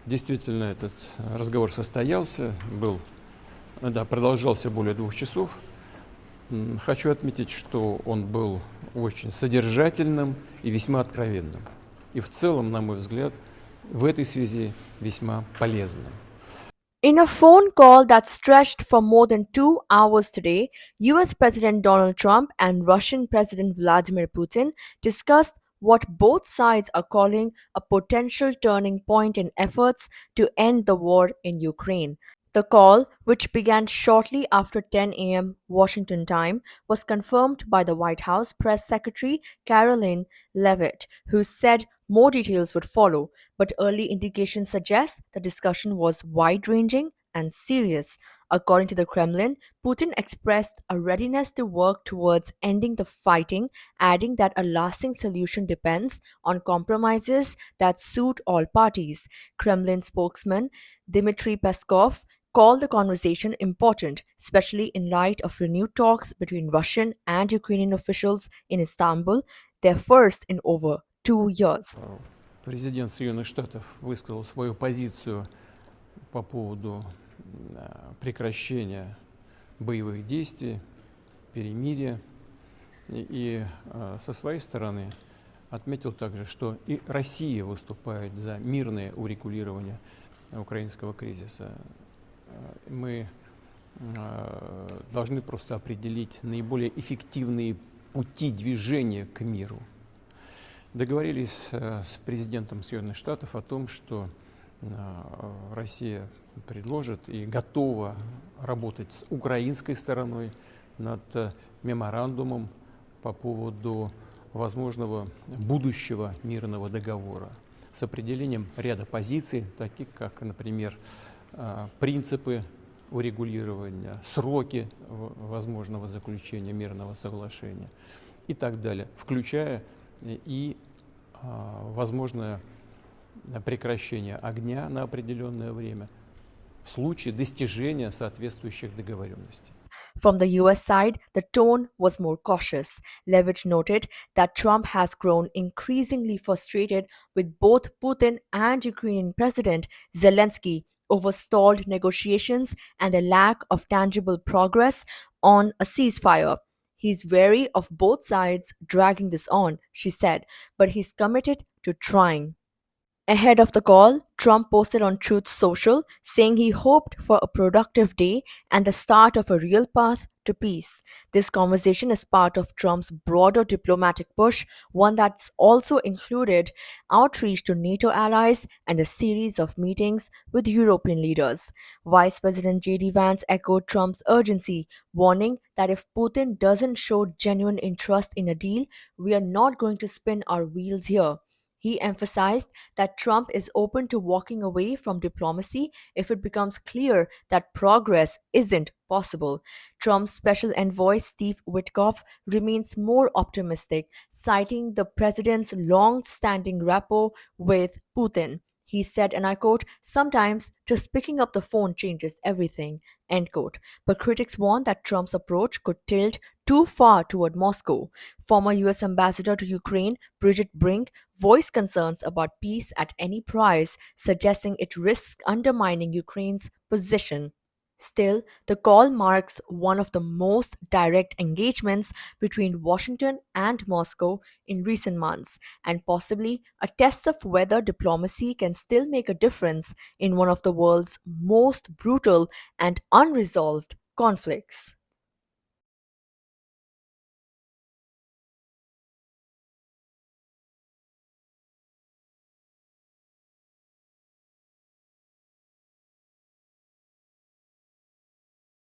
Действительно, этот разговор состоялся, продолжался более 2 часов. Хочу отметить, что он был очень содержательным и весьма откровенным. И в целом, на мой взгляд, в этой связи весьма полезным. In a phone call that stretched for more than 2 hours today, US President Donald Trump and Russian President Vladimir Putin discussed what both sides are calling a potential turning point in efforts to end the war in Ukraine. The call, which began shortly after 10 a.m. Washington time, was confirmed by the White House press secretary Caroline Leavitt, who said more details would follow, but early indications suggest the discussion was wide ranging and serious. According to the Kremlin, Putin expressed a readiness to work towards ending the fighting, adding that a lasting solution depends on compromises that suit all parties. Kremlin spokesman Dmitry Peskov called the conversation important, especially in light of renewed talks between Russian and Ukrainian officials in Istanbul, their first in over 2 years. Президент Соединенных Штатов высказал свою позицию по поводу прекращения боевых действий, перемирия. И со своей стороны отметил также, что и Россия выступает за мирное урегулирование украинского кризиса. Мы должны просто определить наиболее эффективные пути движения к миру. Договорились с президентом Соединенных Штатов о том, что Россия предложит и готова работать с украинской стороной над меморандумом по поводу возможного будущего мирного договора с определением ряда позиций, таких как, например, принципы урегулирования, сроки возможного заключения мирного соглашения и так далее, включая и возможное прекращение огня на определенное время в случае достижения соответствующих договоренностей. From the US side, the tone was more cautious. Levitt noted that Trump has grown increasingly frustrated with both Putin and Ukrainian President Zelensky over stalled negotiations and a lack of tangible progress on a ceasefire. He's wary of both sides dragging this on, she said, but he's committed to trying. Ahead of the call, Trump posted on Truth Social saying he hoped for a productive day and the start of a real path to peace. This conversation is part of Trump's broader diplomatic push, one that's also included outreach to NATO allies and a series of meetings with European leaders. Vice President J.D. Vance echoed Trump's urgency, warning that if Putin doesn't show genuine interest in a deal, we are not going to spin our wheels here. He emphasized that Trump is open to walking away from diplomacy if it becomes clear that progress isn't possible. Trump's special envoy Steve Witkoff remains more optimistic, citing the president's long standing rapport with Putin. He said, and I quote, "Sometimes just picking up the phone changes everything," end quote. But critics warn that Trump's approach could tilt too far toward Moscow. Former US Ambassador to Ukraine, Bridget Brink, voiced concerns about peace at any price, suggesting it risks undermining Ukraine's position. Still, the call marks one of the most direct engagements between Washington and Moscow in recent months, and possibly a test of whether diplomacy can still make a difference in one of the world's most brutal and unresolved conflicts.